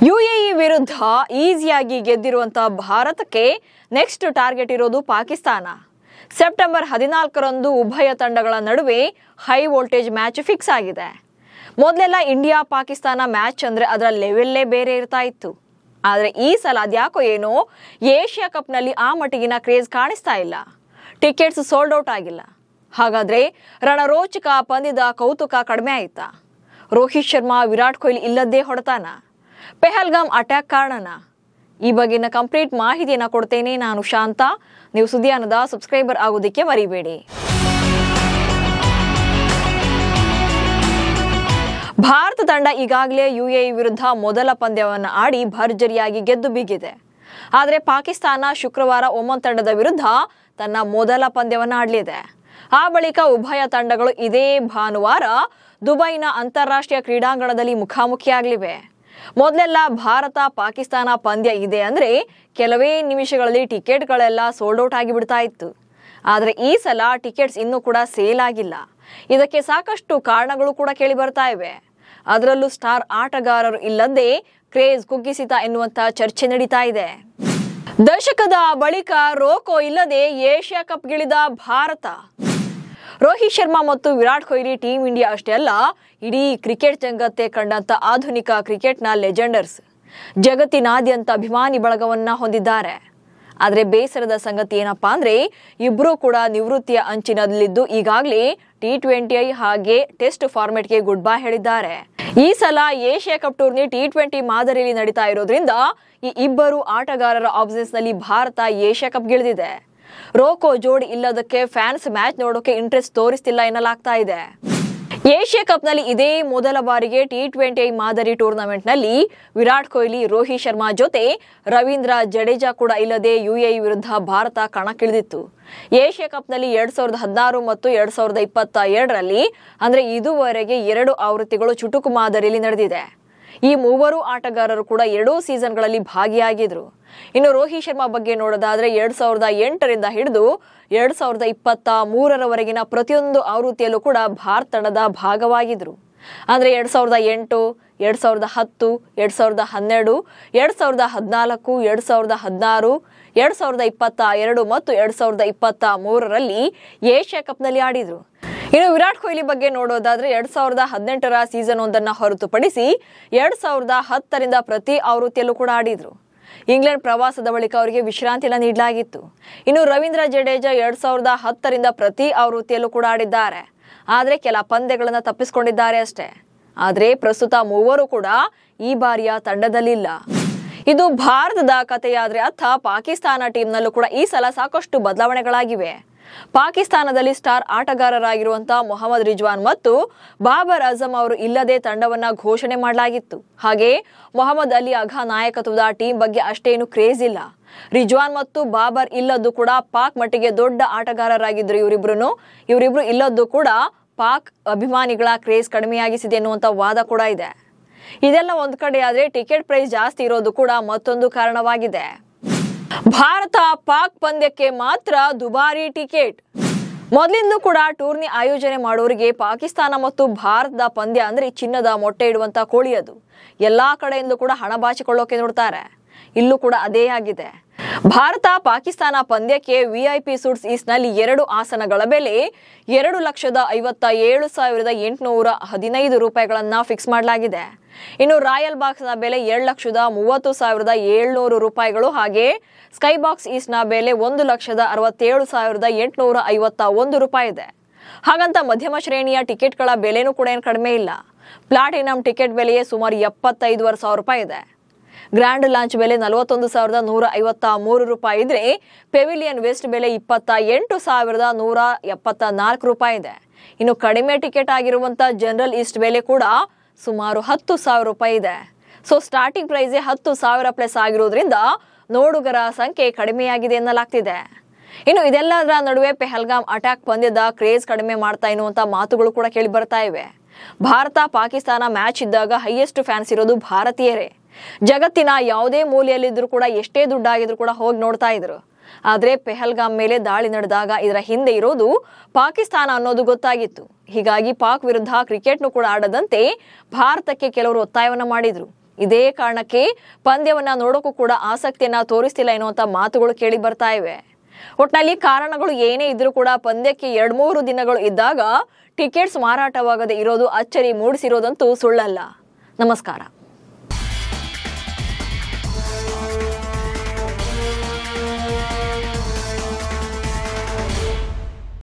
UAE ವಿರುದ್ಧ ಈಸಿಯಾಗಿ ಗೆದ್ದಿರುವಂತಹ ಭಾರತಕ್ಕೆ ನೆಕ್ಸ್ಟ್ ಟಾರ್ಗೆಟ್ ಇರೋದು ಪಾಕಿಸ್ತಾನ. ಸೆಪ್ಟೆಂಬರ್ 14ರಂದು ಉಭಯ ತಂಡಗಳ ನಡುವೆ ಹೈ ವೋಲ್ಟೇಜ್ ಮ್ಯಾಚ್ ಫಿಕ್ಸ್ ಆಗಿದೆ. ಮೊದಲೆಲ್ಲ ಇಂಡಿಯಾ ಪಾಕಿಸ್ತಾನ ಮ್ಯಾಚ್ ಅಂದ್ರೆ ಅದರ ಲೆವೆಲ್ಲೇ ಬೇರೆ ಇರ್ತಾ ಇತ್ತು. ಆದರೆ ಈ ಸಲ ಅದ್ಯಾಕೋ ಏನೋ ಏಷ್ಯಾ ಕಪ್ನಲ್ಲಿ ಆ ಮಟ್ಟಿಗಿನ ಕ್ರೇಜ್ ಕಾಣಿಸ್ತಾ ಇಲ್ಲ. ಟಿಕೆಟ್ಸ್ ಸೋಲ್ಡ್ ಔಟ್ ಆಗಿಲ್ಲ. ಹಾಗಾದ್ರೆ ರಣರೋಚಕ ಪಂದ್ಯದ ಕೌತುಕ ಕಡಿಮೆ ಆಯ್ತಾ? ರೋಹಿತ್ ಶರ್ಮಾ, ವಿರಾಟ್ ಕೊಹ್ಲಿ ಇಲ್ಲದ್ದೇ ಹೊಡೆತಾನ? ಪೆಹಲ್ಗಾಮ್ ಅಟ್ಯಾಕ್ ಕಾರಣನ? ಈ ಬಗೆನ ಕಂಪ್ಲೀಟ್ ಮಾಹಿತಿಯನ್ನು ಕೊಡ್ತೇನೆ. ನಾನು ಶಾಂತ. ನೀವು ಸುದ್ದಿಯಾನದ ಸಬ್ಸ್ಕ್ರೈಬರ್ ಆಗೋದಕ್ಕೆ ಮರಿಬೇಡಿ. ಭಾರತ ತಂಡ ಈಗಾಗಲೇ ಯುಎಇ ವಿರುದ್ಧ ಮೊದಲ ಪಂದ್ಯವನ್ನು ಆಡಿ ಭರ್ಜರಿಯಾಗಿ ಗೆದ್ದು ಬಿಗಿದೆ. ಆದರೆ ಪಾಕಿಸ್ತಾನ ಶುಕ್ರವಾರ ಒಮನ್ ತಂಡದ ವಿರುದ್ಧ ತನ್ನ ಮೊದಲ ಪಂದ್ಯವನ್ನು ಆಡಲಿದೆ. ಆ ಬಳಿಕ ಉಭಯ ತಂಡಗಳು ಇದೇ ಭಾನುವಾರ ದುಬೈನ ಅಂತಾರಾಷ್ಟ್ರೀಯ ಕ್ರೀಡಾಂಗಣದಲ್ಲಿ ಮುಖಾಮುಖಿಯಾಗಲಿವೆ. ಮೊದಲೆಲ್ಲ ಭಾರತ ಪಾಕಿಸ್ತಾನ ಪಂದ್ಯ ಇದೆ ಅಂದ್ರೆ ಕೆಲವೇ ನಿಮಿಷಗಳಲ್ಲಿ ಟಿಕೆಟ್ಗಳೆಲ್ಲ ಸೋಲ್ಡ್ ಔಟ್ ಆಗಿಬಿಡ್ತಾ ಇತ್ತು. ಆದರೆ ಈ ಸಲ ಟಿಕೆಟ್ಸ್ ಇನ್ನೂ ಕೂಡ ಸೇಲ್ ಆಗಿಲ್ಲ. ಇದಕ್ಕೆ ಸಾಕಷ್ಟು ಕಾರಣಗಳು ಕೂಡ ಕೇಳಿ ಬರ್ತಾ ಇವೆ. ಅದರಲ್ಲೂ ಸ್ಟಾರ್ ಆಟಗಾರರು ಇಲ್ಲದೆ ಕ್ರೇಜ್ ಕುಗ್ಗಿಸಿತ ಎನ್ನುವಂತ ಚರ್ಚೆ ನಡೀತಾ ಇದೆ. ದಶಕದ ಬಳಿಕ ರೋಕೋ ಇಲ್ಲದೆ ಏಷ್ಯಾ ಕಪ್ಗಿಳಿದ ಭಾರತ. ರೋಹಿತ್ ಶರ್ಮಾ ಮತ್ತು ವಿರಾಟ್ ಕೊಹ್ಲಿ ಟೀಮ್ ಇಂಡಿಯಾ ಅಷ್ಟೇ ಅಲ್ಲ, ಇಡೀ ಕ್ರಿಕೆಟ್ ಜಗತ್ತೇ ಕಂಡಂತ ಆಧುನಿಕ ಕ್ರಿಕೆಟ್ನ ಲೆಜೆಂಡರ್ಸ್. ಜಗತ್ತಿನಾದ್ಯಂತ ಅಭಿಮಾನಿ ಬಳಗವನ್ನ ಹೊಂದಿದ್ದಾರೆ. ಆದರೆ ಬೇಸರದ ಸಂಗತಿ ಏನಪ್ಪಾ ಅಂದ್ರೆ ಇಬ್ರು ಕೂಡ ನಿವೃತ್ತಿಯ ಅಂಚಿನಲ್ಲಿದ್ದು ಈಗಾಗಲೇ T20 ಹಾಗೆ ಟೆಸ್ಟ್ ಫಾರ್ಮೆಟ್ಗೆ ಗುಡ್ ಬೈ ಹೇಳಿದ್ದಾರೆ. ಈ ಸಲ ಏಷ್ಯಾ ಕಪ್ ಟೂರ್ನಿ T20 ಮಾದರಿಯಲ್ಲಿ ನಡೀತಾ ಇರೋದ್ರಿಂದ ಈ ಇಬ್ಬರು ಆಟಗಾರರ ಆಬ್ಸೆನ್ಸ್ ನಲ್ಲಿ ಭಾರತ ಏಷ್ಯಾ ಕಪ್ ಗೆಳೆದಿದೆ. ರೋಕೋ ಜೋಡಿ ಇಲ್ಲದಕ್ಕೆ ಫ್ಯಾನ್ಸ್ ಮ್ಯಾಚ್ ನೋಡೋಕೆ ಇಂಟ್ರೆಸ್ಟ್ ತೋರಿಸ್ತಿಲ್ಲ ಎನ್ನಲಾಗ್ತಾ ಇದೆ. ಏಷ್ಯಾ ಕಪ್ ನಲ್ಲಿ ಇದೇ ಮೊದಲ ಬಾರಿಗೆ T20 ಮಾದರಿ ಟೂರ್ನಮೆಂಟ್ ನಲ್ಲಿ ವಿರಾಟ್ ಕೊಹ್ಲಿ, ರೋಹಿತ್ ಶರ್ಮಾ ಜೊತೆ ರವೀಂದ್ರ ಜಡೇಜಾ ಕೂಡ ಇಲ್ಲದೆ ಯುಎಇ ವಿರುದ್ಧ ಭಾರತ ಕಣಕ್ಕಿಳಿದಿತ್ತು. ಏಷ್ಯಾ ಕಪ್ ನಲ್ಲಿ 2016 ಮತ್ತು 2022ರಲ್ಲಿ ಅಂದ್ರೆ ಇದುವರೆಗೆ 2 ಆವೃತ್ತಿಗಳು ಚುಟುಕು ಮಾದರಿಯಲ್ಲಿ ನಡೆದಿದೆ. ಈ ಮೂವರು ಆಟಗಾರರು ಕೂಡ 2 ಸೀಸನ್ಗಳಲ್ಲಿ ಭಾಗಿಯಾಗಿದ್ರು. ಇನ್ನು ರೋಹಿತ್ ಶರ್ಮಾ ಬಗ್ಗೆ ನೋಡೋದಾದ್ರೆ 2008ರಿಂದ ಹಿಡಿದು 2023ರವರೆಗಿನ ಪ್ರತಿಯೊಂದು ಆವೃತ್ತಿಯಲ್ಲೂ ಕೂಡ ಭಾರತ ತಂಡದ ಭಾಗವಾಗಿದ್ರು. ಅಂದ್ರೆ 2008, 2010, 2012, 2014, 2016, 2022 ಮತ್ತು 2023ರಲ್ಲಿ ಏಷ್ಯಾ ಕಪ್ನಲ್ಲಿ ಆಡಿದ್ರು. ಇನ್ನು ವಿರಾಟ್ ಕೊಹ್ಲಿ ಬಗ್ಗೆ ನೋಡೋದಾದ್ರೆ 2018ರ ಸೀಸನ್ ಒಂದನ್ನ ಹೊರತುಪಡಿಸಿ 2010ರಿಂದ ಪ್ರತಿ ಆವೃತ್ತಿಯಲ್ಲೂ ಕೂಡ ಆಡಿದ್ರು. ಇಂಗ್ಲೆಂಡ್ ಪ್ರವಾಸದ ಬಳಿಕ ಅವರಿಗೆ ವಿಶ್ರಾಂತಿಯನ್ನು ನೀಡಲಾಗಿತ್ತು. ಇನ್ನು ರವೀಂದ್ರ ಜಡೇಜಾ 2010ರಿಂದ ಪ್ರತಿ ಆವೃತ್ತಿಯಲ್ಲೂ ಕೂಡ ಆಡಿದ್ದಾರೆ. ಆದರೆ ಕೆಲ ಪಂದ್ಯಗಳನ್ನ ತಪ್ಪಿಸಿಕೊಂಡಿದ್ದಾರೆ ಅಷ್ಟೇ. ಆದರೆ ಪ್ರಸ್ತುತ ಮೂವರು ಕೂಡ ಈ ಬಾರಿಯ ತಂಡದಲ್ಲಿಲ್ಲ. ಇದು ಭಾರತದ ಕಥೆಯಾದ್ರೆ ಅರ್ಥ ಪಾಕಿಸ್ತಾನ ಟೀಮ್ನಲ್ಲೂ ಕೂಡ ಈ ಸಲ ಸಾಕಷ್ಟು ಬದಲಾವಣೆಗಳಾಗಿವೆ. ಪಾಕಿಸ್ತಾನದಲ್ಲಿ ಸ್ಟಾರ್ ಆಟಗಾರರಾಗಿರುವಂತಹ ಮೊಹಮ್ಮದ್ ರಿಜ್ವಾನ್ ಮತ್ತು ಬಾಬರ್ ಅಜಮ್ ಅವರು ಇಲ್ಲದೆ ತಂಡವನ್ನ ಘೋಷಣೆ ಮಾಡಲಾಗಿತ್ತು. ಹಾಗೆ ಮೊಹಮ್ಮದ್ ಅಲಿ ಅಘಾ ನಾಯಕತ್ವದ ಟೀಮ್ ಬಗ್ಗೆ ಅಷ್ಟೇನು ಕ್ರೇಜ್ ಇಲ್ಲ. ರಿಜ್ವಾನ್ ಮತ್ತು ಬಾಬರ್ ಇಲ್ಲದ್ದು ಕೂಡ ಪಾಕ್ ಮಟ್ಟಿಗೆ ದೊಡ್ಡ ಆಟಗಾರರಾಗಿದ್ರು. ಇವರಿಬ್ರು ಇಲ್ಲದ್ದು ಕೂಡ ಪಾಕ್ ಅಭಿಮಾನಿಗಳ ಕ್ರೇಜ್ ಕಡಿಮೆಯಾಗಿಸಿದೆ ಎನ್ನುವಂತ ವಾದ ಕೂಡ ಇದೆ. ಇದೆಲ್ಲ ಒಂದ್ ಕಡೆ ಆದ್ರೆ ಟಿಕೆಟ್ ಪ್ರೈಸ್ ಜಾಸ್ತಿ ಇರೋದು ಕೂಡ ಮತ್ತೊಂದು ಕಾರಣವಾಗಿದೆ. ಭಾರತ ಪಾಕ್ ಪಂದ್ಯಕ್ಕೆ ಮಾತ್ರ ದುಬಾರಿ ಟಿಕೆಟ್. ಮೊದಲಿಂದ ಕೂಡ ಟೂರ್ನಿ ಆಯೋಜನೆ ಮಾಡೋರಿಗೆ ಪಾಕಿಸ್ತಾನ ಮತ್ತು ಭಾರತದ ಪಂದ್ಯ ಅಂದ್ರೆ ಚಿನ್ನದ ಮೊಟ್ಟೆ ಇಡುವಂತ ಕೋಳಿ. ಅದು ಎಲ್ಲಾ ಕಡೆಯಿಂದ ಕೂಡ ಹಣ ಬಾಚಿಕೊಳ್ಳೋಕೆ ನೋಡ್ತಾರೆ. ಇಲ್ಲೂ ಕೂಡ ಅದೇ ಆಗಿದೆ. ಭಾರತ ಪಾಕಿಸ್ತಾನ ಪಂದ್ಯಕ್ಕೆ VIP ಸೂಟ್ಸ್ ಈಸ್ಟ್ನಲ್ಲಿ 2 ಆಸನಗಳ ಬೆಲೆ 2,57,815 ರೂಪಾಯಿಗಳನ್ನ ಫಿಕ್ಸ್ ಮಾಡಲಾಗಿದೆ. ಇನ್ನು ರಾಯಲ್ ಬಾಕ್ಸ್ ನ ಬೆಲೆ 2,30,700 ರೂಪಾಯಿಗಳು. ಹಾಗೆ ಸ್ಕೈ ಬಾಕ್ಸ್ ಈಸ್ಟ್ ನ ಬೆಲೆ 1,67,851 ರೂಪಾಯಿ ಇದೆ. ಹಾಗಂತ ಮಧ್ಯಮ ಶ್ರೇಣಿಯ ಟಿಕೆಟ್ಗಳ ಬೆಲೆನೂ ಕೂಡ ಏನು ಕಡಿಮೆ ಇಲ್ಲ. ಪ್ಲಾಟಿನಂ ಟಿಕೆಟ್ ಬೆಲೆಯೇ ಸುಮಾರು 75,000 ರೂಪಾಯಿ ಇದೆ. ಗ್ರ್ಯಾಂಡ್ ಲಾಂಚ್ ಬೆಲೆ 41,153 ರೂಪಾಯಿ ಇದ್ರೆ ಪೆವಿಲಿಯನ್ ವೆಸ್ಟ್ ಬೆಲೆ 28,174 ರೂಪಾಯಿ ಇದೆ. ಇನ್ನು ಕಡಿಮೆ ಟಿಕೆಟ್ ಆಗಿರುವಂತ ಜನರಲ್ ಈಸ್ಟ್ ಬೆಲೆ ಕೂಡ ಸುಮಾರು 10,000 ರೂಪಾಯಿ ಇದೆ. ಸೊ ಸ್ಟಾರ್ಟಿಂಗ್ ಪ್ರೈಸ್ 10,000 ಪ್ಲಸ್ ಆಗಿರೋದ್ರಿಂದ ನೋಡುಗರ ಸಂಖ್ಯೆ ಕಡಿಮೆಯಾಗಿದೆ ಎನ್ನಲಾಗ್ತಿದೆ. ಇನ್ನು ಇದೆಲ್ಲದರ ನಡುವೆ ಪೆಹಲ್ಗಾಮ್ ಅಟ್ಯಾಕ್ ಪಂದ್ಯದ ಕ್ರೇಜ್ ಕಡಿಮೆ ಮಾಡ್ತಾ ಎನ್ನುವಂತ ಮಾತುಗಳು ಕೂಡ ಕೇಳಿ ಬರ್ತಾ ಇವೆ. ಭಾರತ ಪಾಕಿಸ್ತಾನ ಮ್ಯಾಚ್ ಇದ್ದಾಗ ಹೈಯೆಸ್ಟ್ ಫ್ಯಾನ್ಸ್ ಇರೋದು ಭಾರತೀಯರೇ. ಜಗತ್ತಿನ ಯಾವುದೇ ಮೂಲೆಯಲ್ಲಿದ್ರು ಕೂಡ ಎಷ್ಟೇ ದುಡ್ಡಾಗಿದ್ರು ಕೂಡ ಹೋಗಿ ನೋಡ್ತಾ ಇದ್ರು. ಆದ್ರೆ ಪೆಹಲ್ಗಾಮ್ ಮೇಲೆ ದಾಳಿ ನಡೆದಾಗ ಇದರ ಹಿಂದೆ ಇರೋದು ಪಾಕಿಸ್ತಾನ ಅನ್ನೋದು ಗೊತ್ತಾಗಿತ್ತು. ಹೀಗಾಗಿ ಪಾಕ್ ವಿರುದ್ಧ ಕ್ರಿಕೆಟ್ನು ಕೂಡ ಆಡದಂತೆ ಭಾರತಕ್ಕೆ ಕೆಲವರು ಒತ್ತಾಯವನ್ನ ಮಾಡಿದ್ರು. ಇದೇ ಕಾರಣಕ್ಕೆ ಪಂದ್ಯವನ್ನ ನೋಡೋಕ್ಕೂ ಕೂಡ ಆಸಕ್ತಿಯನ್ನ ತೋರಿಸ್ತಿಲ್ಲ ಎನ್ನುವಂತ ಮಾತುಗಳು ಕೇಳಿ ಬರ್ತಾ ಇವೆ. ಒಟ್ನಲ್ಲಿ ಕಾರಣಗಳು ಏನೇ ಇದ್ರೂ ಕೂಡ ಪಂದ್ಯಕ್ಕೆ 2-3 ದಿನಗಳು ಇದ್ದಾಗ ಟಿಕೆಟ್ಸ್ ಮಾರಾಟವಾಗದೆ ಇರೋದು ಅಚ್ಚರಿ ಮೂಡಿಸಿರೋದಂತೂ ಸುಳ್ಳಲ್ಲ. ನಮಸ್ಕಾರ.